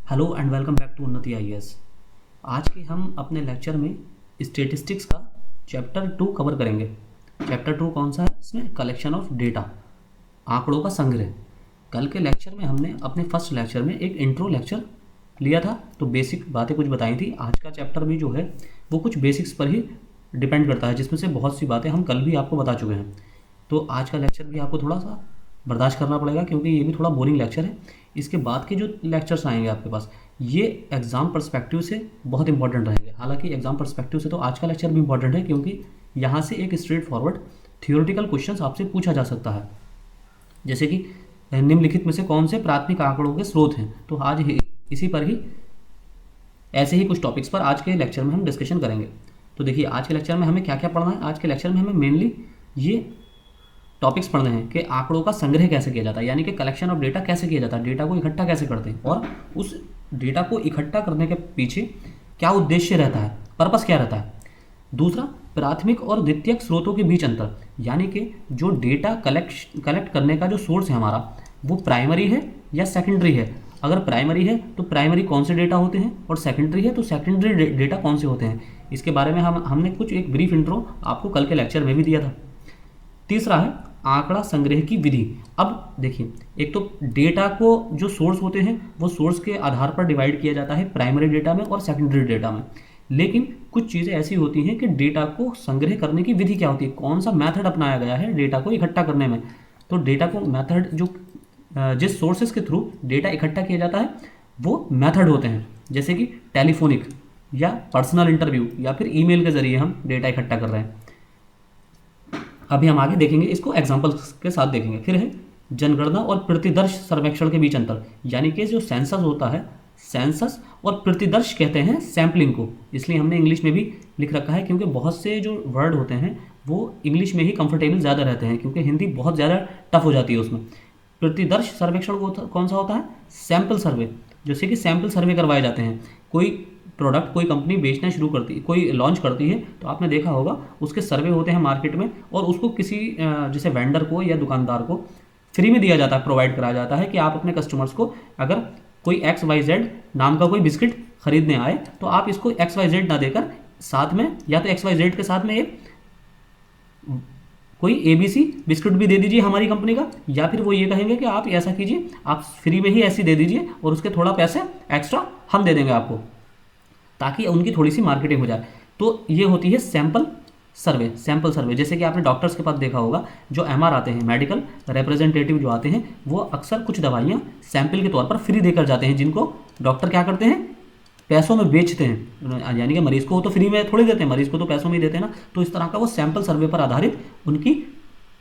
Hello and welcome back to Unnati IAS. आज के हम अपने लेक्चर में स्टेटिस्टिक्स का चैप्टर 2 कवर करेंगे। चैप्टर 2 कौन सा है? इसमें कलेक्शन ऑफ डेटा, आंकड़ों का संग्रह। कल के लेक्चर में हमने अपने फर्स्ट लेक्चर में एक इंट्रो लेक्चर लिया था, तो बेसिक बातें कुछ बताई थी। आज का चैप्टर भी जो है वो कुछ बेसिक्स पर ही डिपेंड करता है, जिसमें से बहुत सी बातें हम कल भी आपको बता चुके हैं। तो आज का लेक्चर भी आपको थोड़ा सा बर्दाश्त करना पड़ेगा, क्योंकि ये भी थोड़ा बोरिंग लेक्चर है। इसके बाद के जो लेक्चर्स आएंगे आपके पास, ये एग्ज़ाम पर्सपेक्टिव से बहुत इंपॉर्टेंट रहेंगे। हालांकि एग्ज़ाम पर्सपेक्टिव से तो आज का लेक्चर भी इंपॉर्टेंट है, क्योंकि यहाँ से एक स्ट्रेट फॉरवर्ड थियोरेटिकल क्वेश्चंस आपसे पूछा जा सकता है, जैसे कि निम्नलिखित में से कौन से प्राथमिक आंकड़ों के स्रोत हैं। तो आज इसी पर ही ऐसे ही कुछ टॉपिक्स पर आज के लेक्चर में हम डिस्कशन करेंगे। तो देखिए, आज के लेक्चर में हमें क्या क्या पढ़ना है। आज के लेक्चर में हमें मेनली ये टॉपिक्स पढ़ने हैं कि आंकड़ों का संग्रह कैसे किया जाता है, यानी कि कलेक्शन ऑफ डेटा कैसे किया जाता है, डेटा को इकट्ठा कैसे करते हैं, और उस डेटा को इकट्ठा करने के पीछे क्या उद्देश्य रहता है, पर्पस क्या रहता है। दूसरा, प्राथमिक और द्वितीयक स्रोतों के बीच अंतर, यानी कि जो डेटा कलेक्ट करने का जो सोर्स है हमारा, वो प्राइमरी है या सेकेंडरी है। अगर प्राइमरी है तो प्राइमरी कौन से डेटा होते हैं, और सेकेंडरी है तो सेकेंडरी डेटा कौन से होते हैं। इसके बारे में हमने कुछ एक ब्रीफ इंट्रो आपको कल के लेक्चर में भी दिया था। तीसरा है आंकड़ा संग्रह की विधि। अब देखिए, एक तो डेटा को जो सोर्स होते हैं वो सोर्स के आधार पर डिवाइड किया जाता है प्राइमरी डेटा में और सेकेंडरी डेटा में, लेकिन कुछ चीज़ें ऐसी होती हैं कि डेटा को संग्रह करने की विधि क्या होती है, कौन सा मेथड अपनाया गया है डेटा को इकट्ठा करने में। तो डेटा को मेथड जो जिस सोर्सेज के थ्रू डेटा इकट्ठा किया जाता है वो मेथड होते हैं, जैसे कि टेलीफोनिक या पर्सनल इंटरव्यू या फिर ईमेल के जरिए हम डेटा इकट्ठा कर रहे हैं। अभी हम आगे देखेंगे, इसको एग्जांपल्स के साथ देखेंगे। फिर है जनगणना और प्रतिदर्श सर्वेक्षण के बीच अंतर, यानी कि जो सेंसस होता है, सेंसस और प्रतिदर्श कहते हैं सैम्पलिंग को। इसलिए हमने इंग्लिश में भी लिख रखा है, क्योंकि बहुत से जो वर्ड होते हैं वो इंग्लिश में ही कंफर्टेबल ज़्यादा रहते हैं, क्योंकि हिंदी बहुत ज़्यादा टफ हो जाती है उसमें। प्रतिदर्श सर्वेक्षण कौन सा होता है? सैम्पल सर्वे। जैसे कि सैम्पल सर्वे करवाए जाते हैं। कोई प्रोडक्ट कोई कंपनी बेचना शुरू करती है, कोई लॉन्च करती है, तो आपने देखा होगा उसके सर्वे होते हैं मार्केट में, और उसको किसी जैसे वेंडर को या दुकानदार को फ्री में दिया जाता है, प्रोवाइड कराया जाता है कि आप अपने कस्टमर्स को, अगर कोई XYZ नाम का कोई बिस्किट खरीदने आए तो आप इसको XYZ ना देकर साथ में, या तो XYZ के साथ में एक कोई ABC बिस्किट भी दे दीजिए हमारी कंपनी का, या फिर वो ये कहेंगे कि आप ऐसा कीजिए, आप फ्री में ही ऐसी दे दीजिए और उसके थोड़ा पैसे एक्स्ट्रा हम दे देंगे आपको, ताकि उनकी थोड़ी सी मार्केटिंग हो जाए। तो ये होती है सैंपल सर्वे। जैसे कि आपने डॉक्टर्स के पास देखा होगा, जो MR आते हैं, मेडिकल रिप्रेजेंटेटिव जो आते हैं, वो अक्सर कुछ दवाइयाँ सैंपल के तौर पर फ्री देकर जाते हैं, जिनको डॉक्टर क्या करते हैं, पैसों में बेचते हैं। यानी कि मरीज़ को तो फ्री में थोड़ी देते हैं, मरीज़ को तो पैसों में ही देते हैं ना। तो इस तरह का वो सैंपल सर्वे पर आधारित उनकी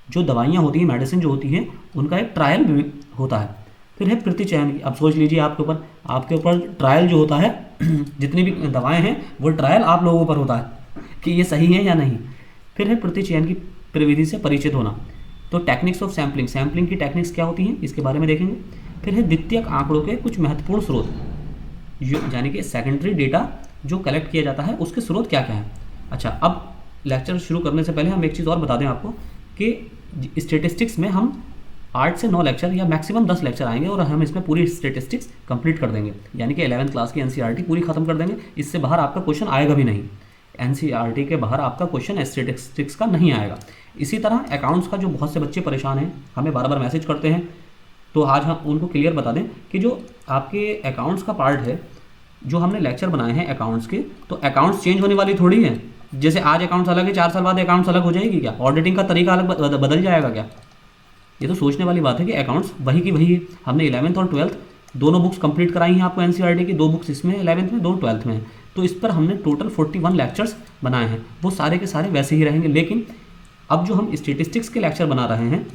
जो दवाइयाँ होती हैं, मेडिसिन जो होती हैं, उनका एक ट्रायल होता है। फिर है प्रतिचयन। अब सोच लीजिए, आपके ऊपर ट्रायल जो होता है, जितनी भी दवाएं हैं वो ट्रायल आप लोगों पर होता है कि ये सही है या नहीं। फिर है प्रतिचयन की प्रविधि से परिचित होना। तो टेक्निक्स ऑफ सैम्पलिंग की टेक्निक्स क्या होती हैं, इसके बारे में देखेंगे। फिर है द्वितीयक आंकड़ों के कुछ महत्वपूर्ण स्रोत, यानी कि सेकेंडरी डेटा जो कलेक्ट किया जाता है उसके स्रोत क्या क्या है। अच्छा, अब लेक्चर शुरू करने से पहले हम एक चीज़ और बता दें आपको कि स्टेटिस्टिक्स में हम 8 से 9 लेक्चर या मैक्सिमम 10 लेक्चर आएंगे, और हम इसमें पूरी स्टेटिस्टिक्स कंप्लीट कर देंगे, यानी कि 11th क्लास की NCERT पूरी खत्म कर देंगे। इससे बाहर आपका क्वेश्चन आएगा भी नहीं, NCERT के बाहर आपका क्वेश्चन स्टेटिस्टिक्स का नहीं आएगा। इसी तरह अकाउंट्स का जो बहुत से बच्चे परेशान हैं, हमें बार बार मैसेज करते हैं, तो आज हम उनको क्लियर बता दें कि जो आपके अकाउंट्स का पार्ट है, जो हमने लेक्चर बनाए हैं अकाउंट्स के, तो अकाउंट्स चेंज होने वाली थोड़ी है। जैसे आज अकाउंट्स अलग है, 4 साल बाद अकाउंट्स अलग हो जाएगी क्या? ऑडिटिंग का तरीका अलग बदल जाएगा क्या? ये तो सोचने वाली बात है कि अकाउंट्स वही की वही है। हमने 11th और 12th दोनों बुक्स कंप्लीट कराई हैं आपको NCERT की, 2 बुक्स इसमें 11th में, 2 12th में है। तो इस पर हमने टोटल 41 लेक्चर्स बनाए हैं, वो सारे के सारे वैसे ही रहेंगे। लेकिन अब जो हम स्टेटिस्टिक्स के लेक्चर बना रहे हैं,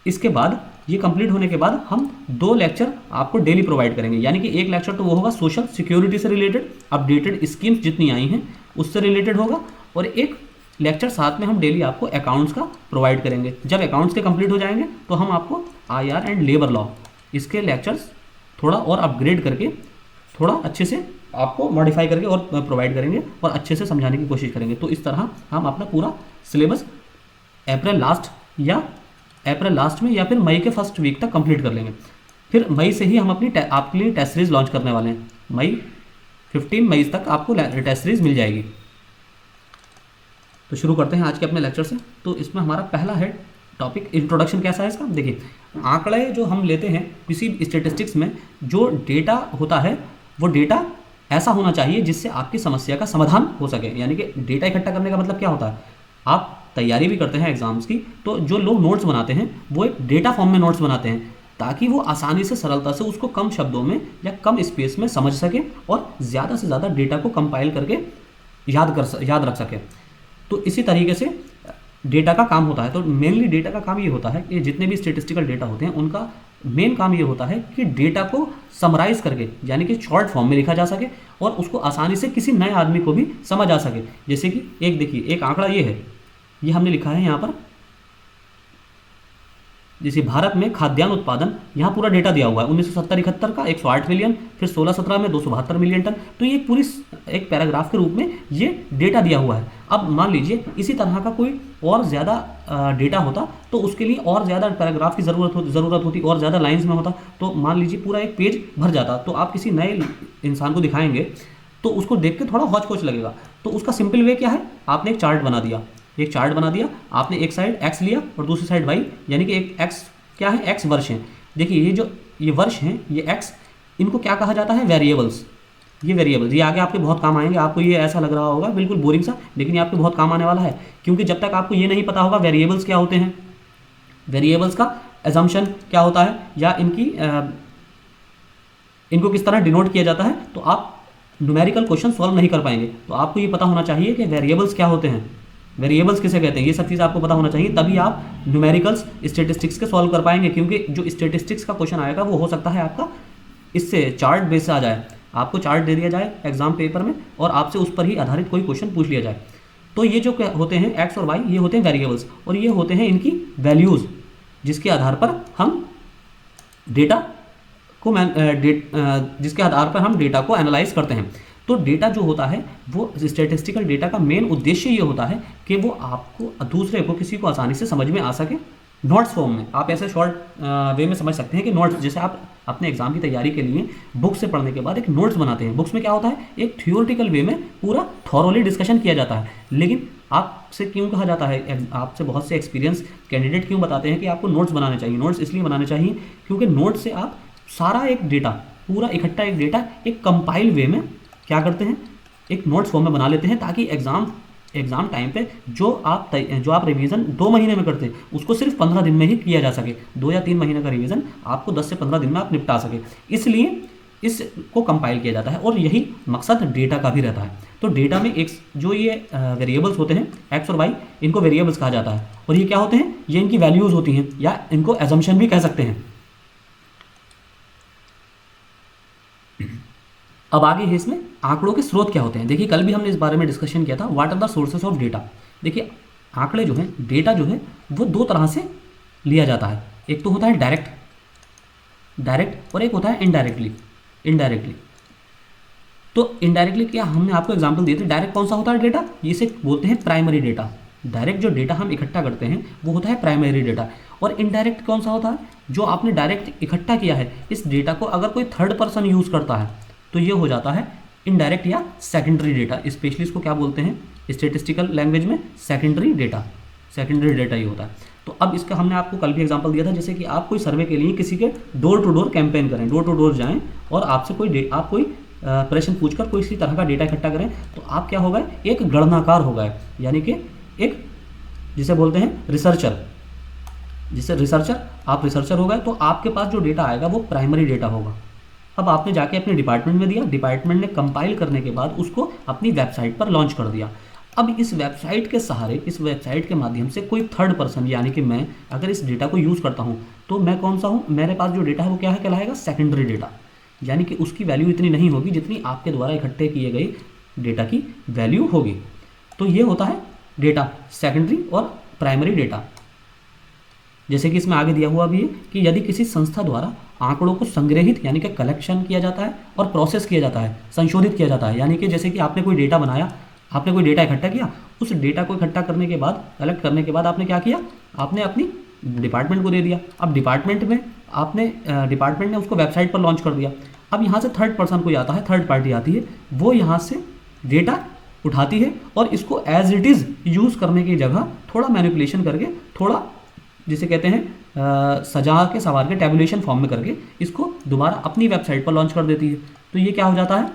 इसके बाद ये कंप्लीट होने के बाद हम 2 लेक्चर आपको डेली प्रोवाइड करेंगे। यानी कि एक लेक्चर तो वो होगा सोशल सिक्योरिटी से रिलेटेड, अपडेटेड स्कीम्स जितनी आई हैं उससे रिलेटेड होगा, और एक लेक्चर साथ में हम डेली आपको अकाउंट्स का प्रोवाइड करेंगे। जब अकाउंट्स के कंप्लीट हो जाएंगे तो हम आपको IR एंड लेबर लॉ, इसके लेक्चर्स थोड़ा और अपग्रेड करके, थोड़ा अच्छे से आपको मॉडिफाई करके और प्रोवाइड करेंगे, और अच्छे से समझाने की कोशिश करेंगे। तो इस तरह हम अपना पूरा सिलेबस अप्रैल लास्ट में या फिर मई के फर्स्ट वीक तक कंप्लीट कर लेंगे। फिर मई से ही हम अपनी आपके लिए टेस्ट सीरीज लॉन्च करने वाले हैं। मई 15 मई तक आपको टेस्ट सीरीज मिल जाएगी। तो शुरू करते हैं आज के अपने लेक्चर से। तो इसमें हमारा पहला है टॉपिक इंट्रोडक्शन। कैसा है इसका, देखिए आंकड़े जो हम लेते हैं किसी स्टेटिस्टिक्स में, जो डेटा होता है वो डेटा ऐसा होना चाहिए जिससे आपकी समस्या का समाधान हो सके। यानी कि डेटा इकट्ठा करने का मतलब क्या होता है, आप तैयारी भी करते हैं एग्जाम्स की, तो जो लोग नोट्स बनाते हैं वो एक डेटा फॉर्म में नोट्स बनाते हैं ताकि वो आसानी से सरलता से उसको कम शब्दों में या कम स्पेस में समझ सके और ज़्यादा से ज़्यादा डेटा को कंपाइल करके याद रख सके। तो इसी तरीके से डेटा का काम होता है। तो मेनली डेटा का काम ये होता है कि जितने भी स्टेटिस्टिकल डेटा होते हैं उनका मेन काम ये होता है कि डेटा को समराइज करके यानी कि शॉर्ट फॉर्म में लिखा जा सके और उसको आसानी से किसी नए आदमी को भी समझ आ सके। जैसे कि एक देखिए, एक आंकड़ा ये है, ये हमने लिखा है यहाँ पर, जैसे भारत में खाद्यान्न उत्पादन, यहाँ पूरा डेटा दिया हुआ है 1970-71 का 108 मिलियन, फिर 16-17 में 272 मिलियन टन। तो ये पूरी एक पैराग्राफ के रूप में ये डेटा दिया हुआ है। अब मान लीजिए इसी तरह का कोई और ज़्यादा डेटा होता तो उसके लिए और ज़्यादा पैराग्राफ की ज़रूरत होती, और ज़्यादा लाइन्स में होता, तो मान लीजिए पूरा एक पेज भर जाता। तो आप किसी नए इंसान को दिखाएंगे तो उसको देख के थोड़ा हौच-पौच लगेगा। तो उसका सिंपल वे क्या है, आपने एक चार्ट बना दिया, आपने एक साइड एक्स लिया और दूसरी साइड वाई, यानी कि एक एक्स क्या है, एक्स वर्ष है। देखिए ये वर्ष हैं, ये एक्स, इनको क्या कहा जाता है, वेरिएबल्स। ये वेरिएबल्स ये आगे आपके बहुत काम आएंगे। आपको ये ऐसा लग रहा होगा बिल्कुल बोरिंग सा, लेकिन ये आपके बहुत काम आने वाला है, क्योंकि जब तक आपको ये नहीं पता होगा वेरिएबल्स क्या होते हैं, वेरिएबल्स का एजम्पशन क्या होता है, या इनको किस तरह डिनोट किया जाता है, तो आप न्यूमेरिकल क्वेश्चन सॉल्व नहीं कर पाएंगे। तो आपको ये पता होना चाहिए कि वेरिएबल्स क्या होते हैं, वेरिएबल्स किसे कहते हैं, ये सब चीज़ आपको पता होना चाहिए, तभी आप न्यूमेरिकल्स स्टेटिस्टिक्स के सॉल्व कर पाएंगे। क्योंकि जो स्टेटिस्टिक्स का क्वेश्चन आएगा वो हो सकता है आपका इससे चार्ट बेस से आ जाए, आपको चार्ट दे दिया जाए एग्जाम पेपर में और आपसे उस पर ही आधारित कोई क्वेश्चन पूछ लिया जाए। तो ये जो होते हैं एक्स और वाई, ये होते हैं वेरिएबल्स, और ये होते हैं इनकी वैल्यूज़, जिसके आधार पर हम डेटा को एनालाइज करते हैं। तो डेटा जो होता है वो स्टैटिस्टिकल डेटा का मेन उद्देश्य ये होता है कि वो आपको दूसरे को किसी को आसानी से समझ में आ सके नोट्स फॉर्म में। आप ऐसे शॉर्ट वे में समझ सकते हैं कि नोट्स, जैसे आप अपने एग्जाम की तैयारी के लिए बुक से पढ़ने के बाद एक नोट्स बनाते हैं। बुक्स में क्या होता है, एक थियोरेटिकल वे में पूरा थॉरोली डिस्कशन किया जाता है। लेकिन आपसे क्यों कहा जाता है, आपसे बहुत से एक्सपीरियंस कैंडिडेट क्यों बताते हैं कि आपको नोट्स बनाने चाहिए। नोट्स इसलिए बनाने चाहिए क्योंकि नोट्स से आप सारा एक डेटा, पूरा इकट्ठा एक डेटा एक कंपाइल वे में क्या करते हैं, एक नोट्स फॉर्म में बना लेते हैं, ताकि एग्जाम टाइम पे जो आप रिवीजन 2 महीने में करते हैं उसको सिर्फ 15 दिन में ही किया जा सके। 2 या 3 महीने का रिवीजन आपको 10 से 15 दिन में आप निपटा सके, इसलिए इसको कंपाइल किया जाता है। और यही मकसद डेटा का भी रहता है। तो डेटा में एक जो ये वेरिएबल्स होते हैं एक्स और वाई, इनको वेरिएबल्स कहा जाता है। और ये क्या होते हैं, ये इनकी वैल्यूज़ होती हैं, या इनको एजम्पशन भी कह सकते हैं। अब आगे है इसमें आंकड़ों के स्रोत क्या होते हैं। देखिए कल भी हमने इस बारे में डिस्कशन किया था, what are the sources of data. देखिए आंकड़े जो हैं, डेटा जो है वो 2 तरह से लिया जाता है। एक तो होता है डायरेक्ट और एक होता है इनडायरेक्टली। तो इनडायरेक्टली क्या, हमने आपको एग्जांपल दिए थे। डायरेक्ट कौन सा होता है डेटा, इसे बोलते हैं प्राइमरी डेटा। डायरेक्ट जो डेटा हम इकट्ठा करते हैं वो होता है प्राइमरी डेटा। और इनडायरेक्ट कौन सा होता है, जो आपने डायरेक्ट इकट्ठा किया है, इस डेटा को अगर कोई थर्ड पर्सन यूज़ करता है तो ये हो जाता है इनडायरेक्ट या सेकेंडरी डेटा। स्पेशली इसको क्या बोलते हैं स्टेटिस्टिकल लैंग्वेज में, सेकेंडरी डेटा ये होता है। तो अब इसका हमने आपको कल भी एग्जांपल दिया था, जैसे कि आप कोई सर्वे के लिए किसी के डोर टू डोर कैंपेन करें, डोर टू डोर जाएं और आपसे आप कोई प्रश्न पूछकर कोई इसी तरह का डेटा इकट्ठा करें, तो आप क्या होगा, एक गणनाकार होगा, यानी कि एक जिसे बोलते हैं रिसर्चर। आप रिसर्चर हो गए तो आपके पास जो डेटा आएगा वो प्राइमरी डेटा होगा। अब आपने जाके अपने डिपार्टमेंट में दिया, डिपार्टमेंट ने कंपाइल करने के बाद उसको अपनी वेबसाइट पर लॉन्च कर दिया। अब इस वेबसाइट के सहारे, इस वेबसाइट के माध्यम से कोई थर्ड पर्सन, यानी कि मैं अगर इस डेटा को यूज़ करता हूँ तो मैं कौन सा हूँ, मेरे पास जो डेटा है वो क्या है, कहलाएगा सेकेंडरी डेटा। यानी कि उसकी वैल्यू इतनी नहीं होगी जितनी आपके द्वारा इकट्ठे किए गए डेटा की वैल्यू होगी। तो ये होता है डेटा, सेकेंडरी और प्राइमरी डेटा। जैसे कि इसमें आगे दिया हुआ भी है कि यदि किसी संस्था द्वारा आंकड़ों को संग्रहित यानी कि कलेक्शन किया जाता है और प्रोसेस किया जाता है, संशोधित किया जाता है, यानी कि जैसे कि आपने कोई डेटा बनाया, आपने कोई डेटा इकट्ठा किया, उस डेटा को इकट्ठा करने के बाद, कलेक्ट करने के बाद आपने क्या किया, आपने अपनी डिपार्टमेंट को दे दिया। अब डिपार्टमेंट ने उसको वेबसाइट पर लॉन्च कर दिया। अब यहाँ से थर्ड पर्सन कोई आता है, थर्ड पार्टी आती है, वो यहाँ से डेटा उठाती है और इसको एज इट इज़ यूज़ करने की जगह थोड़ा मैनिपुलेशन करके, थोड़ा जिसे कहते हैं सजा के सवार के टैबुलेशन फॉर्म में करके इसको दोबारा अपनी वेबसाइट पर लॉन्च कर देती है। तो ये क्या हो जाता है,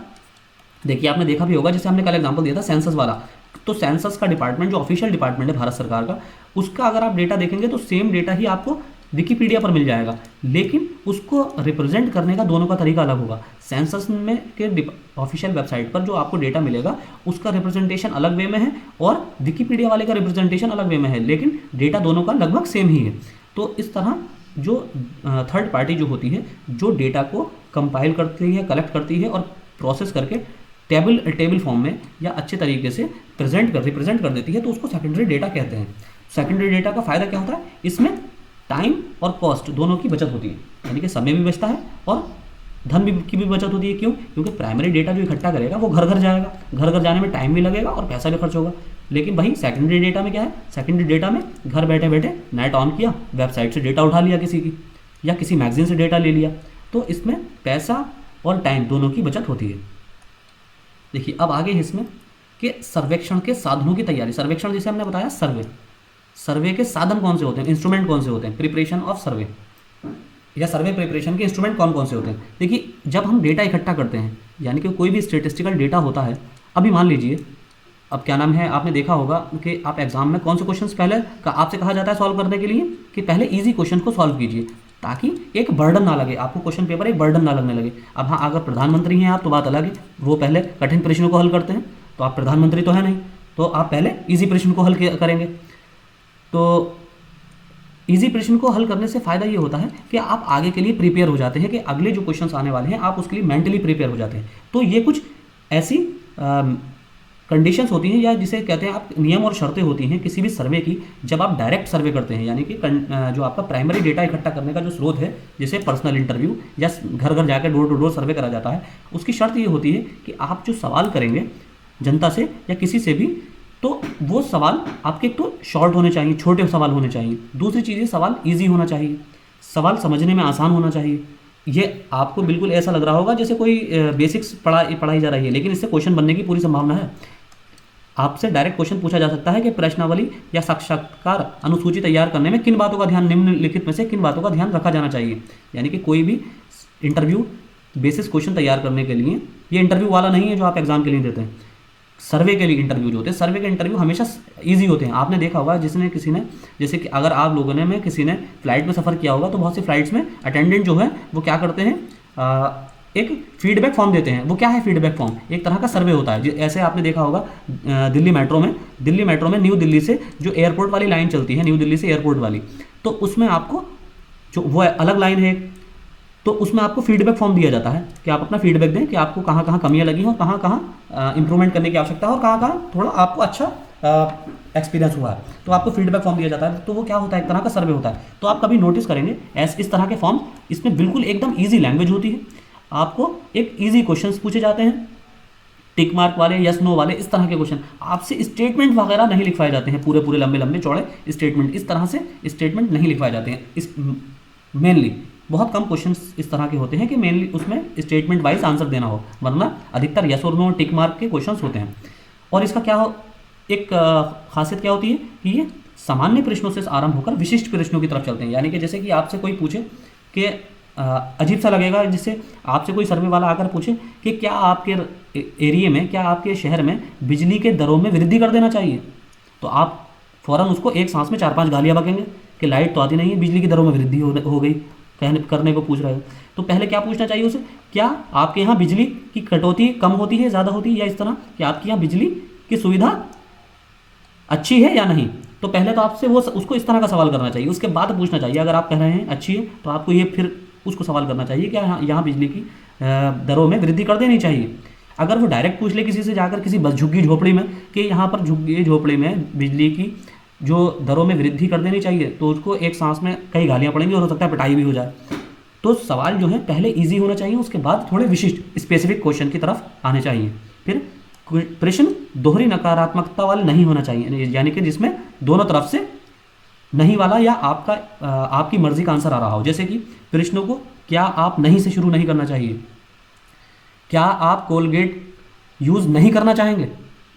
देखिए आपने देखा भी होगा, जैसे हमने कल एग्जांपल दिया था सेंसस वाला, तो सेंसस का डिपार्टमेंट जो ऑफिशियल डिपार्टमेंट है भारत सरकार का, उसका अगर आप डेटा देखेंगे तो सेम डेटा ही आपको विकिपीडिया पर मिल जाएगा, लेकिन उसको रिप्रेजेंट करने का दोनों का तरीका अलग होगा। सेंसस में के ऑफिशियल वेबसाइट पर जो आपको डेटा मिलेगा उसका रिप्रेजेंटेशन अलग वे में है और विकिपीडिया वाले का रिप्रेजेंटेशन अलग वे में है, लेकिन डेटा दोनों का लगभग सेम ही है। तो इस तरह जो थर्ड पार्टी जो होती है, जो डेटा को कंपाइल करती है, कलेक्ट करती है और प्रोसेस करके टेबल फॉर्म में या अच्छे तरीके से रिप्रेजेंट कर देती है, तो उसको सेकेंडरी डेटा कहते हैं। सेकेंडरी डेटा का फ़ायदा क्या होता है, इसमें टाइम और कॉस्ट दोनों की बचत होती है, यानी कि समय भी बचता है और धन की भी बचत होती है। क्यों? क्योंकि प्राइमरी डेटा जो इकट्ठा करेगा वो घर घर जाएगा, घर घर जाने में टाइम भी लगेगा और पैसा भी खर्च होगा। लेकिन वहीं सेकेंडरी डेटा में क्या है, सेकेंडरी डेटा में घर बैठे बैठे नेट ऑन किया, वेबसाइट से डेटा उठा लिया किसी की, या किसी मैगजीन से डेटा ले लिया, तो इसमें पैसा और टाइम दोनों की बचत होती है। देखिए अब आगे इसमें कि सर्वेक्षण के साधनों की तैयारी। सर्वेक्षण जैसे हमने बताया सर्वे के साधन कौन से होते हैं, इंस्ट्रूमेंट कौन से होते हैं, प्रिपरेशन ऑफ सर्वे या सर्वे प्रिपरेशन के इंस्ट्रूमेंट कौन कौन से होते हैं। देखिए जब हम डेटा इकट्ठा करते हैं, यानी कि कोई भी स्टेटिस्टिकल डेटा होता है, अभी मान लीजिए अब क्या नाम है, आपने देखा होगा कि आप एग्जाम में कौन से क्वेश्चंस पहले आपसे कहा जाता है सॉल्व करने के लिए कि पहले इजी क्वेश्चन को सॉल्व कीजिए, ताकि एक बर्डन ना लगे आपको, क्वेश्चन पेपर एक बर्डन ना लगने लगे। अब हाँ, अगर प्रधानमंत्री हैं आप तो बात अलग है, वो पहले कठिन प्रश्नों को हल करते हैं, तो आप प्रधानमंत्री तो है नहीं, तो आप पहले ईजी प्रश्न को हल करेंगे। तो इजी प्रश्न को हल करने से फ़ायदा ये होता है कि आप आगे के लिए प्रिपेयर हो जाते हैं, कि अगले जो क्वेश्चंस आने वाले हैं आप उसके लिए मेंटली प्रिपेयर हो जाते हैं। तो ये कुछ ऐसी कंडीशंस होती हैं, या जिसे कहते हैं आप नियम और शर्तें होती हैं किसी भी सर्वे की, जब आप डायरेक्ट सर्वे करते हैं, यानी कि जो आपका प्राइमरी डेटा इकट्ठा करने का जो स्रोत है, जैसे पर्सनल इंटरव्यू या घर घर जाकर डोर टू डोर सर्वे करा जाता है, उसकी शर्त ये होती है कि आप जो सवाल करेंगे जनता से या किसी से भी, तो वो सवाल आपके एक तो शॉर्ट होने चाहिए, छोटे सवाल होने चाहिए। दूसरी चीज़ ये सवाल ईजी होना चाहिए, सवाल समझने में आसान होना चाहिए। ये आपको बिल्कुल ऐसा लग रहा होगा जैसे कोई बेसिक्स पढ़ाई जा रही है, लेकिन इससे क्वेश्चन बनने की पूरी संभावना है। आपसे डायरेक्ट क्वेश्चन पूछा जा सकता है कि प्रश्नावली या साक्षात्कार अनुसूची तैयार करने में किन बातों का ध्यान, निम्नलिखित में से किन बातों का ध्यान रखा जाना चाहिए। यानी कि कोई भी इंटरव्यू बेसिस क्वेश्चन तैयार करने के लिए, ये इंटरव्यू वाला नहीं है जो आप एग्जाम के लिए देते हैं, सर्वे के लिए इंटरव्यू जो होते हैं, सर्वे के इंटरव्यू हमेशा इजी होते हैं। आपने देखा होगा किसी ने जैसे कि अगर आप लोगों ने किसी ने फ्लाइट में सफ़र किया होगा, तो बहुत सी फ्लाइट्स में अटेंडेंट जो है वो क्या करते हैं, एक फीडबैक फॉर्म देते हैं। वो क्या है फीडबैक फॉर्म? एक तरह का सर्वे होता है। ऐसे आपने देखा होगा दिल्ली मेट्रो में न्यू दिल्ली से जो एयरपोर्ट वाली लाइन चलती है, न्यू दिल्ली से एयरपोर्ट वाली, तो उसमें आपको जो वो अलग लाइन है, तो उसमें आपको फीडबैक फॉर्म दिया जाता है कि आप अपना फीडबैक दें कि आपको कहाँ कहाँ कमियाँ लगी हैं और कहाँ कहाँ इंप्रूवमेंट करने की आवश्यकता है और कहाँ कहाँ थोड़ा आपको अच्छा एक्सपीरियंस हुआ है, तो आपको फीडबैक फॉर्म दिया जाता है। तो वो क्या होता है, एक तरह का सर्वे होता है। तो आप कभी नोटिस करेंगे इस तरह के फॉर्म, इसमें बिल्कुल एकदम ईजी लैंग्वेज होती है, आपको एक ईजी क्वेश्चंस पूछे जाते हैं, टिक मार्क वाले, यस नो वाले, इस तरह के क्वेश्चन। आपसे स्टेटमेंट वगैरह नहीं लिखवाए जाते हैं, पूरे लंबे लंबे चौड़े स्टेटमेंट, इस तरह से स्टेटमेंट नहीं लिखवाए जाते हैं। इस मेनली बहुत कम क्वेश्चंस इस तरह के होते हैं कि मेनली उसमें स्टेटमेंट वाइज आंसर देना हो, वरना अधिकतर यस और नो टिक मार्क के क्वेश्चंस होते हैं। और इसका क्या हो, एक खासियत क्या होती है कि ये सामान्य प्रश्नों से आरंभ होकर विशिष्ट प्रश्नों की तरफ चलते हैं। यानी कि जैसे कि आपसे कोई पूछे कि अजीब सा लगेगा, जिससे आपसे कोई सर्वे वाला आकर पूछे कि क्या आपके एरिया में, क्या आपके शहर में बिजली के दरों में वृद्धि कर देना चाहिए, तो आप फ़ौरन उसको एक सांस में 4-5 गालियाँ बकेंगे कि लाइट तो आती नहीं है, बिजली की दरों में वृद्धि हो गई, करने को पूछ रहे हो। तो पहले क्या पूछना चाहिए उसे, क्या आपके यहाँ बिजली की कटौती कम होती है, ज़्यादा होती है, या इस तरह कि आपके यहाँ बिजली की सुविधा अच्छी है या नहीं। तो पहले तो आपसे उसको इस तरह का सवाल करना चाहिए। उसके बाद पूछना चाहिए, अगर आप कह रहे हैं अच्छी है, तो आपको ये फिर उसको सवाल करना चाहिए कि यहाँ बिजली की दरों में वृद्धि कर देनी चाहिए। अगर वो डायरेक्ट पूछ ले किसी से जाकर, किसी बस झुग्गी झोपड़ी में, कि यहाँ पर झुग्गी झोपड़ी में बिजली की जो दरों में वृद्धि कर देनी चाहिए, तो उसको एक सांस में कई गालियाँ पड़ेंगी और हो सकता है पिटाई भी हो जाए। तो सवाल जो है पहले ईजी होना चाहिए, उसके बाद थोड़े विशिष्ट स्पेसिफिक क्वेश्चन की तरफ आने चाहिए। फिर प्रश्न दोहरी नकारात्मकता वाले नहीं होना चाहिए, यानी कि जिसमें दोनों तरफ से नहीं वाला या आपकी मर्जी का आंसर आ रहा हो। जैसे कि प्रश्नों को क्या आप नहीं से शुरू नहीं करना चाहिए, क्या आप कोलगेट यूज़ नहीं करना चाहेंगे?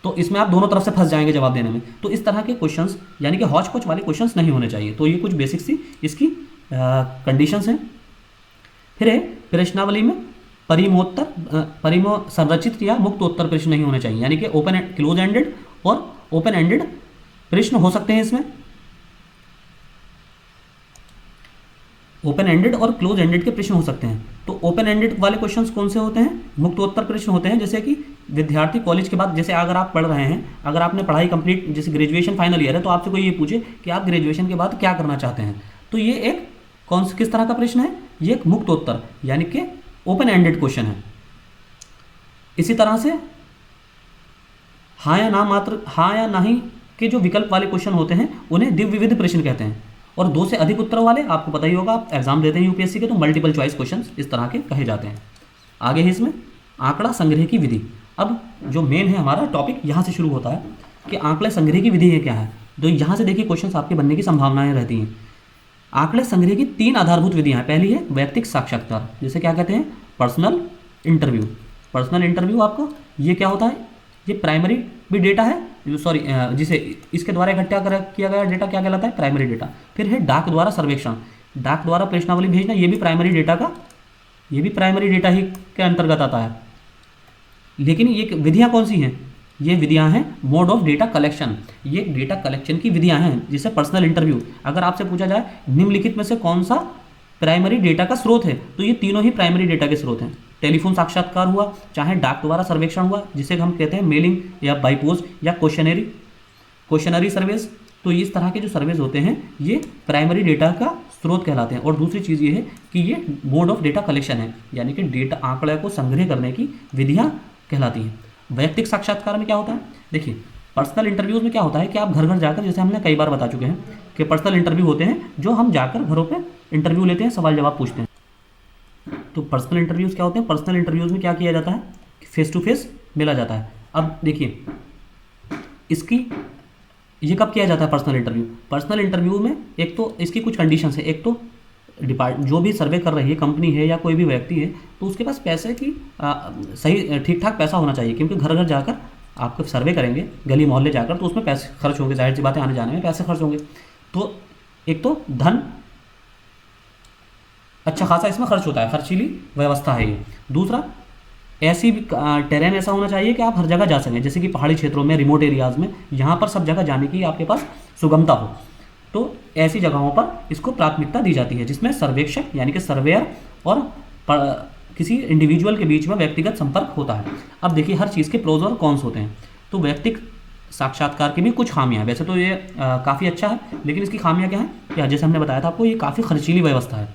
तो इसमें आप दोनों तरफ से फंस जाएंगे जवाब देने में। तो इस तरह के क्वेश्चंस यानी कि हौच पौच वाले क्वेश्चंस नहीं होने चाहिए। तो ये कुछ बेसिक सी इसकी कंडीशंस हैं। फिर है प्रश्नावली में परिमो संरचित या मुक्त उत्तर प्रश्न नहीं होने चाहिए, यानी कि ओपन क्लोज एंडेड और ओपन एंडेड प्रश्न हो सकते हैं इसमें। ओपन एंडेड और क्लोज एंडेड के प्रश्न हो सकते हैं। तो ओपन एंडेड वाले क्वेश्चंस कौन से होते हैं? मुक्तोत्तर प्रश्न होते हैं, जैसे कि विद्यार्थी कॉलेज के बाद, जैसे अगर आप पढ़ रहे हैं, अगर आपने पढ़ाई कंप्लीट, जैसे ग्रेजुएशन फाइनल ईयर है, तो आपसे कोई ये पूछे कि आप ग्रेजुएशन के बाद क्या करना चाहते हैं, तो ये एक किस तरह का प्रश्न है? ये एक मुक्तोत्तर यानी कि ओपन एंडेड क्वेश्चन है। इसी तरह से हाँ या ना मात्र, हाँ या नहीं के जो विकल्प वाले क्वेश्चन होते हैं उन्हें द्विविध प्रश्न कहते हैं। और 2 से अधिक उत्तरों वाले, आपको पता ही होगा, आप एग्जाम देते हैं यूपीएससी के, तो मल्टीपल चॉइस क्वेश्चन इस तरह के कहे जाते हैं। आगे है इसमें आंकड़ा संग्रह की विधि। अब जो मेन है हमारा टॉपिक यहाँ से शुरू होता है कि आंकड़े संग्रह की विधि है क्या है। तो यहाँ से देखिए क्वेश्चन आपके बनने की संभावनाएं रहती हैं। आंकड़े संग्रह की 3 आधारभूत विधियां हैं। पहली है वैयक्तिक साक्षात्कार, जिसे क्या कहते हैं? Personal interview. पर्सनल इंटरव्यू आपको ये क्या होता है? ये प्राइमरी भी डेटा है, सॉरी, जिसे इसके द्वारा इकट्ठा किया गया डेटा क्या कहलाता है? Primary data. फिर है डाक द्वारा सर्वेक्षण, डाक द्वारा प्रश्नावली भेजना, ये भी प्राइमरी डेटा का, ये भी प्राइमरी डेटा ही के अंतर्गत आता है। लेकिन ये विधियां कौन सी हैं? ये विधियां हैं मोड ऑफ डेटा कलेक्शन। ये डेटा कलेक्शन की विधियां हैं, जिसे पर्सनल इंटरव्यू। अगर आपसे पूछा जाए निम्नलिखित में से कौन सा प्राइमरी डेटा का स्रोत है, तो ये तीनों ही प्राइमरी डेटा के स्रोत हैं। टेलीफोन साक्षात्कार हुआ, चाहे डाक द्वारा सर्वेक्षण हुआ, जिसे हम कहते हैं मेलिंग या बाई पोस्ट, या क्वेश्चनरी सर्वेस। तो इस तरह के जो सर्वेस होते हैं ये प्राइमरी डेटा का स्रोत कहलाते हैं। और दूसरी चीज़ ये है कि ये मोड ऑफ डेटा कलेक्शन है, यानी कि डेटा आंकड़े को संग्रह करने की विधियाँ कहलाती हैं। वैयक्तिक साक्षात्कार में क्या होता है? देखिए, पर्सनल इंटरव्यूज़ में क्या होता है कि आप घर घर जाकर, जैसे हमने कई बार बता चुके हैं कि पर्सनल इंटरव्यू होते हैं जो हम जाकर घरों पे इंटरव्यू लेते हैं, सवाल जवाब पूछते हैं। तो पर्सनल इंटरव्यूज़ क्या होते हैं? पर्सनल इंटरव्यूज़ में क्या किया जाता है? फेस टू फेस मिला जाता है। अब देखिए इसकी, ये कब किया जाता है पर्सनल इंटरव्यू? पर्सनल इंटरव्यू में एक तो इसकी कुछ कंडीशंस है। एक तो जो भी सर्वे कर रही है कंपनी है या कोई भी व्यक्ति है, तो उसके पास पैसे की सही ठीक ठाक पैसा होना चाहिए, क्योंकि घर घर जाकर आपको सर्वे करेंगे, गली मोहल्ले जाकर, तो उसमें पैसे खर्च होंगे, जाहिर सी बात है, आने जाने में पैसे खर्च होंगे। तो एक तो धन अच्छा खासा इसमें खर्च होता है, खर्चीली व्यवस्था है ये। दूसरा, ऐसी टेरेन ऐसा होना चाहिए कि आप हर जगह जा सकें, जैसे कि पहाड़ी क्षेत्रों में, रिमोट एरियाज़ में, यहाँ पर सब जगह जाने की आपके पास सुगमता हो। तो ऐसी जगहों पर इसको प्राथमिकता दी जाती है, जिसमें सर्वेक्षक यानी कि सर्वेयर और किसी इंडिविजुअल के बीच में व्यक्तिगत संपर्क होता है। अब देखिए हर चीज़ के प्रोज और कॉन्स होते हैं। तो वैयक्तिक साक्षात्कार की भी कुछ खामियां हैं। वैसे तो ये काफ़ी अच्छा है, लेकिन इसकी खामियां क्या है? क्या जैसे हमने बताया था आपको, ये काफ़ी खर्चीली व्यवस्था है।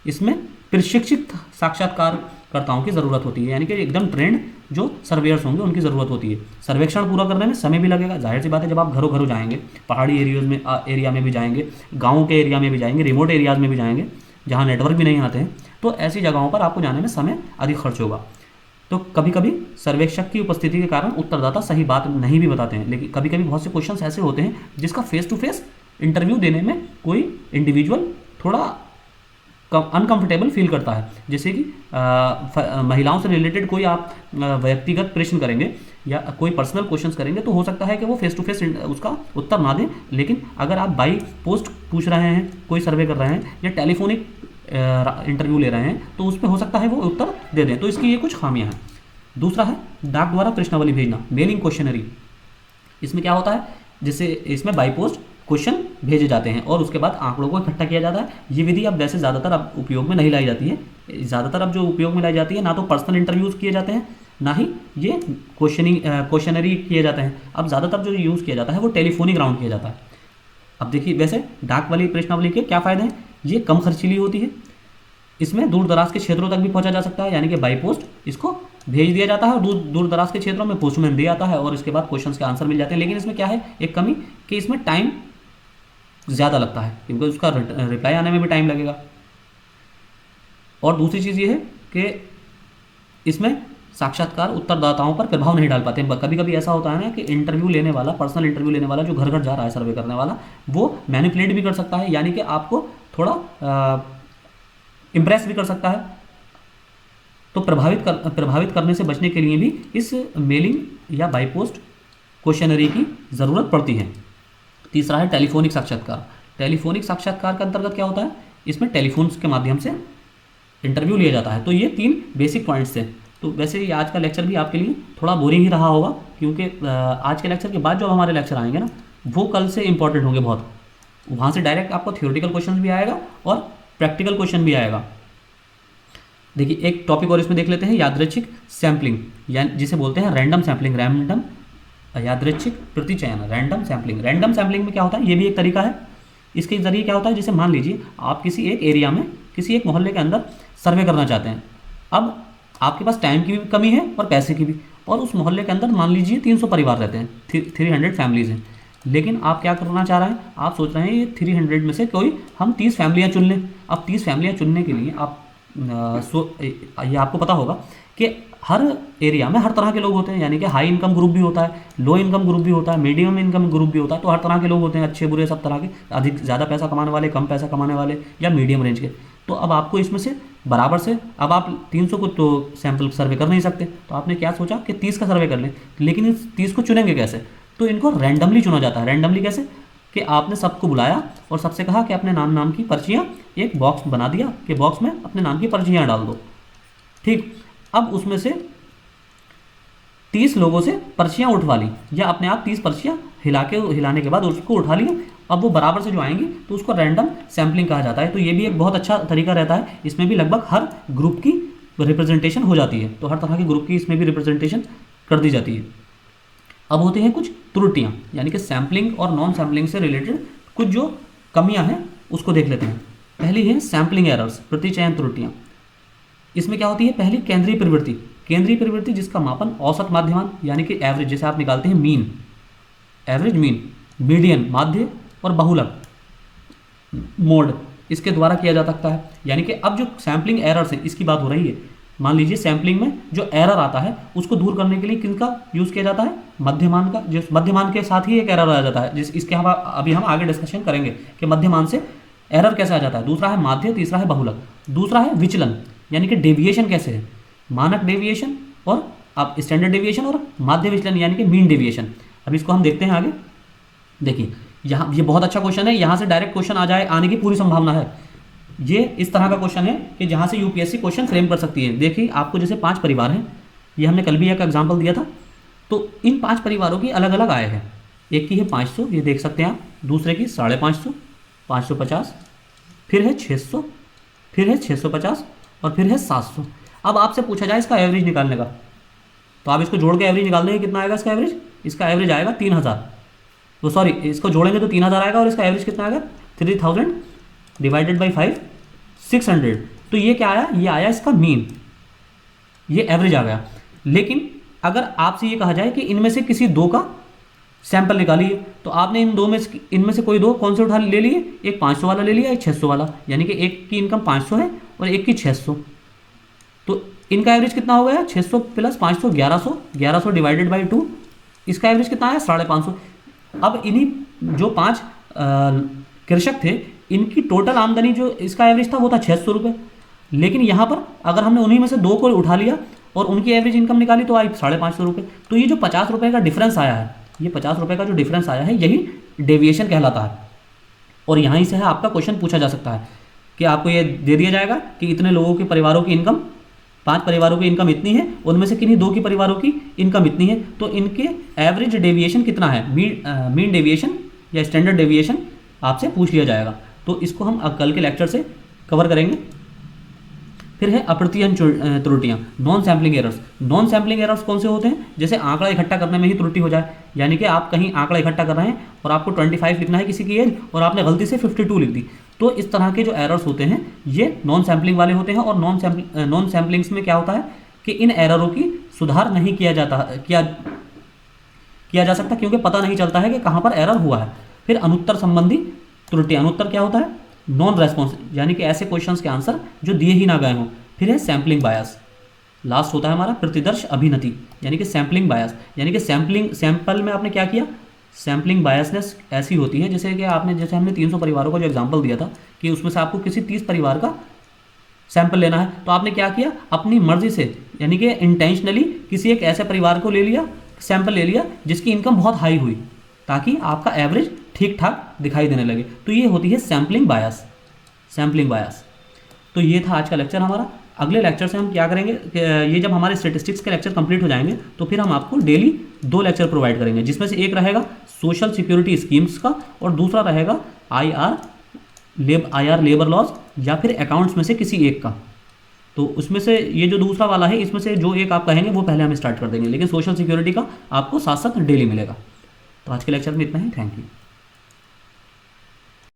इसमें प्रशिक्षित साक्षात्कारकर्ताओं की ज़रूरत होती है, यानी कि एकदम ट्रेंड जो सर्वेयर्स होंगे उनकी ज़रूरत होती है। सर्वेक्षण पूरा करने में समय भी लगेगा, जाहिर सी बात है। जब आप घरों घरों जाएंगे, पहाड़ी एरिया में भी जाएंगे, गाँव के एरिया में भी जाएंगे, रिमोट एरियाज़ में भी जाएंगे, जहाँ नेटवर्क भी नहीं आते हैं, तो ऐसी जगहों पर आपको जाने में समय अधिक खर्च होगा। तो कभी कभी सर्वेक्षक की उपस्थिति के कारण उत्तरदाता सही बात नहीं भी बताते हैं। लेकिन कभी कभी बहुत से क्वेश्चंस ऐसे होते हैं जिसका फेस टू फेस इंटरव्यू देने में कोई इंडिविजुअल थोड़ा अनकंफर्टेबल फील करता है। जैसे कि महिलाओं से रिलेटेड कोई आप व्यक्तिगत प्रश्न करेंगे या कोई पर्सनल क्वेश्चंस करेंगे, तो हो सकता है कि वो फेस टू फेस उसका उत्तर ना दें। लेकिन अगर आप बाई पोस्ट पूछ रहे हैं, कोई सर्वे कर रहे हैं या टेलीफोनिक इंटरव्यू ले रहे हैं, तो उसमें हो सकता है वो उत्तर दे दें। तो इसकी ये कुछ खामियां हैं। दूसरा है डाक द्वारा प्रश्नावली भेजना, मेलिंग क्वेश्चनरी। इसमें क्या होता है? जैसे इसमें बाई पोस्ट क्वेश्चन भेजे जाते हैं और उसके बाद आंकड़ों को इकट्ठा किया जाता है। ये विधि अब वैसे ज़्यादातर अब उपयोग में नहीं लाई जाती है। ज़्यादातर अब जो उपयोग में लाई जाती है, ना तो पर्सनल इंटरव्यूज़ किए जाते हैं, ना ही ये क्वेश्चनरी किए जाते हैं। अब ज़्यादातर जो यूज़ किया जाता है वो टेलीफोनिक राउंड किया जाता है। अब देखिए, वैसे डाक वाली प्रश्नावली के क्या फ़ायदे हैं? ये कम खर्चीली होती है, इसमें दूर दराज के क्षेत्रों तक भी पहुंचा जा सकता है, यानी कि बाई पोस्ट इसको भेज दिया जाता है और दूर दराज के क्षेत्रों में पोस्टमैन दे आता है और इसके बाद क्वेश्चंस के आंसर मिल जाते हैं। लेकिन इसमें क्या है एक कमी, कि इसमें टाइम ज़्यादा लगता है, क्योंकि उसका रिप्लाई आने में भी टाइम लगेगा। और दूसरी चीज़ ये है कि इसमें साक्षात्कार उत्तरदाताओं पर प्रभाव नहीं डाल पाते। कभी कभी ऐसा होता है ना कि इंटरव्यू लेने वाला, पर्सनल इंटरव्यू लेने वाला जो घर घर जा रहा है सर्वे करने वाला, वो मैनिपुलेट भी कर सकता है, यानी कि आपको थोड़ा इम्प्रेस भी कर सकता है तो प्रभावित करने से बचने के लिए भी इस मेलिंग या बाई पोस्ट क्वेश्चनरी की ज़रूरत पड़ती है। तीसरा है टेलीफोनिक साक्षात्कार। टेलीफोनिक साक्षात्कार के अंतर्गत क्या होता है, इसमें टेलीफोन्स के माध्यम से इंटरव्यू लिया जाता है। तो ये 3 बेसिक पॉइंट्स थे। तो वैसे ये आज का लेक्चर भी आपके लिए थोड़ा बोरिंग ही रहा होगा, क्योंकि आज के लेक्चर के बाद जो हमारे लेक्चर आएंगे ना, वो कल से इंपॉर्टेंट होंगे बहुत। वहाँ से डायरेक्ट आपको थ्योरेटिकल क्वेश्चन भी आएगा और प्रैक्टिकल क्वेश्चन भी आएगा। देखिए एक टॉपिक और इसमें देख लेते हैं, यादृच्छिक सैम्पलिंग, यानी जिसे बोलते हैं रैंडम सैम्पलिंग, रैंडम यादृच्छिक प्रतिचयन, रैंडम सैम्पलिंग। रैंडम सैम्पलिंग में क्या होता है, ये भी एक तरीका है। इसके जरिए क्या होता है, जैसे मान लीजिए आप किसी एक एरिया में, किसी एक मोहल्ले के अंदर सर्वे करना चाहते हैं। अब आपके पास टाइम की भी कमी है और पैसे की भी, और उस मोहल्ले के अंदर मान लीजिए 300 परिवार रहते हैं, 300 फैमिलीज़ हैं। लेकिन आप क्या करना चाह रहे हैं, आप सोच रहे हैं ये 300 में से कोई हम 30 फैमिलियाँ चुन लें। अब 30 फैमिलियाँ चुनने के लिए आप ये आपको पता होगा कि हर एरिया में हर तरह के लोग होते हैं, यानी कि हाई इनकम ग्रुप भी होता है, लो इनकम ग्रुप भी होता है, मीडियम इनकम ग्रुप भी होता है। तो हर तरह के लोग होते हैं, अच्छे बुरे सब तरह के, अधिक ज़्यादा पैसा कमाने वाले, कम पैसा कमाने वाले, या मीडियम रेंज के। तो अब आपको इसमें से बराबर से, अब आप 300 को तो सैंपल सर्वे कर नहीं सकते, तो आपने क्या सोचा कि 30 का सर्वे कर लें। लेकिन इस 30 को चुनेंगे कैसे, तो इनको रैंडमली चुना जाता है। रैंडमली कैसे, कि आपने सबको बुलाया और सबसे कहा कि अपने नाम की पर्चियाँ, एक बॉक्स बना दिया कि बॉक्स में अपने नाम की पर्चियाँ डाल दो। ठीक, अब उसमें से 30 लोगों से पर्चियाँ उठवा ली, या अपने आप 30 पर्चियाँ हिलाने के बाद उसको उठा लिया। अब वो बराबर से जो आएंगी तो उसको रैंडम सैम्पलिंग कहा जाता है। तो ये भी एक बहुत अच्छा तरीका रहता है। इसमें भी लगभग हर ग्रुप की रिप्रेजेंटेशन हो जाती है, तो हर तरह के ग्रुप की इसमें भी रिप्रेजेंटेशन कर दी जाती है। अब होती हैं कुछ त्रुटियाँ, यानी कि सैम्पलिंग और नॉन सैम्पलिंग से रिलेटेड कुछ जो कमियाँ हैं उसको देख लेते हैं। पहली है सैम्पलिंग एरर्स, प्रतिचयन त्रुटियाँ। इसमें क्या होती है, पहली केंद्रीय प्रवृत्ति। केंद्रीय प्रवृत्ति जिसका मापन औसत माध्यमान, यानी कि एवरेज, जैसे आप निकालते हैं मीन, एवरेज मीन, मीडियन माध्य और बहुलक मोड, इसके द्वारा किया जा सकता है। यानी कि अब जो सैम्पलिंग एरर्स है इसकी बात हो रही है। मान लीजिए सैम्पलिंग में जो एरर आता है उसको दूर करने के लिए किनका यूज़ किया जाता है, मध्यमान का। जिस मध्यमान के साथ ही एक एरर आ जाता है, इसके हम अभी हम आगे डिस्कशन करेंगे कि मध्यमान से एरर कैसे आ जाता है। दूसरा है माध्य, तीसरा है बहुलक, दूसरा है विचलन, यानी कि डेविएशन कैसे है, मानक डेविएशन और अब स्टैंडर्ड डेविएशन और माध्य विचलन, यानी कि मीन डेविएशन। अब इसको हम देखते हैं आगे। देखिए यहाँ ये बहुत अच्छा क्वेश्चन है, यहाँ से डायरेक्ट क्वेश्चन आने की पूरी संभावना है। ये इस तरह का क्वेश्चन है कि जहाँ से यूपीएससी क्वेश्चन फ्रेम कर सकती है। देखिए आपको जैसे 5 परिवार हैं, ये हमने कल भी एक एग्जाम्पल दिया था। तो इन 5 परिवारों की अलग अलग आय है। एक की है 500, ये देख सकते हैं आप, दूसरे की 550, 550, फिर है 600, फिर है 650 और फिर है 700। अब आपसे पूछा जाए इसका एवरेज निकालने का, तो आप इसको जोड़ के एवरेज निकाल देंगे, कितना आएगा इसका एवरेज। इसका एवरेज आएगा 3000, तो सॉरी इसको जोड़ेंगे तो 3000 आएगा, और इसका एवरेज कितना आएगा 3000 डिवाइडेड बाई 5, 600। तो ये क्या आया, ये आया इसका मीन, ये एवरेज आ गया। लेकिन अगर आपसे ये कहा जाए कि इनमें से किसी 2 का सैंपल निकालिए, तो आपने इनमें से कोई 2 कौन से उठा ले लिए, एक 500 वाला ले लिया, एक 600 वाला, यानी कि एक की इनकम 500 है और एक की 600। तो इनका एवरेज कितना हो गया, 600 प्लस 500, 1100, 1100 डिवाइडेड बाई 2, इसका एवरेज कितना आया 550। अब इन्हीं जो 5 कृषक थे, इनकी टोटल आमदनी जो इसका एवरेज था वो था 600 रुपये। लेकिन यहाँ पर अगर हमने उन्हीं में से 2 को उठा लिया और उनकी एवरेज इनकम निकाली तो आई 550 रुपये। तो ये जो 50 रुपये का डिफरेंस आया है, ये 50 रुपये का जो डिफरेंस आया है, यही डेविएशन कहलाता है। और यहीं से है आपका क्वेश्चन पूछा जा सकता है कि आपको ये दे दिया जाएगा कि इतने लोगों के परिवारों की इनकम, 5 परिवारों की इनकम इतनी है, उनमें से किन्हीं 2 की परिवारों की इनकम इतनी है, तो इनके एवरेज डेविएशन कितना है, मीन डेविएशन या स्टैंडर्ड डेविएशन आपसे पूछ लिया जाएगा। तो इसको हम कल के लेक्चर से कवर करेंगे। फिर है अप्रत्ययन त्रुटियाँ, non sampling errors. Non sampling errors कौन से होते हैं, जैसे आंकड़ा इकट्ठा करने में ही त्रुटि हो जाए, यानी कि आप कहीं आंकड़ा इकट्ठा कर रहे हैं और आपको 25 लिखना है किसी की एज, और आपने गलती से 52 लिख दी। तो इस तरह के जो एरर्स होते हैं ये नॉन सैम्पलिंग वाले होते हैं। और नॉन सैम्पलिंग्स में क्या होता है कि इन एररों की सुधार नहीं किया जा सकता, क्योंकि पता नहीं चलता है कि कहाँ पर एरर हुआ है। फिर अनुत्तर संबंधी त्रुटि। अनुत्तर क्या होता है, नॉन रेस्पॉन्स, यानी कि ऐसे क्वेश्चंस के आंसर जो दिए ही ना गए हों। फिर है सैम्पलिंग बायस। लास्ट होता है हमारा प्रतिदर्श अभिनति, यानी कि सैम्पलिंग बायस, यानी कि सैंपल में आपने क्या किया, सैम्पलिंग बायसनेस ऐसी होती है जैसे कि हमने 300 परिवारों का जो एग्जांपल दिया था कि उसमें से आपको किसी 30 परिवार का सैंपल लेना है, तो आपने क्या किया, अपनी मर्जी से यानी कि इंटेंशनली किसी एक ऐसे परिवार को ले लिया, सैंपल ले लिया जिसकी इनकम बहुत हाई हुई, ताकि आपका एवरेज ठीक ठाक दिखाई देने लगे। तो ये होती है सैम्पलिंग बायस, सैम्पलिंग बायस। तो ये था आज का लेक्चर हमारा। अगले लेक्चर से हम क्या करेंगे कि ये जब हमारे स्टेटिस्टिक्स के लेक्चर कंप्लीट हो जाएंगे तो फिर हम आपको डेली 2 लेक्चर प्रोवाइड करेंगे, जिसमें से एक रहेगा सोशल सिक्योरिटी स्कीम्स का और दूसरा रहेगा आईआर लेबर लॉज या फिर अकाउंट्स में से किसी एक का। तो उसमें से ये जो दूसरा वाला है, इसमें से जो एक आप कहेंगे वो पहले हम स्टार्ट कर देंगे, लेकिन सोशल सिक्योरिटी का आपको साथ साथ डेली मिलेगा। तो आज के लेक्चर में इतना ही। Thank you.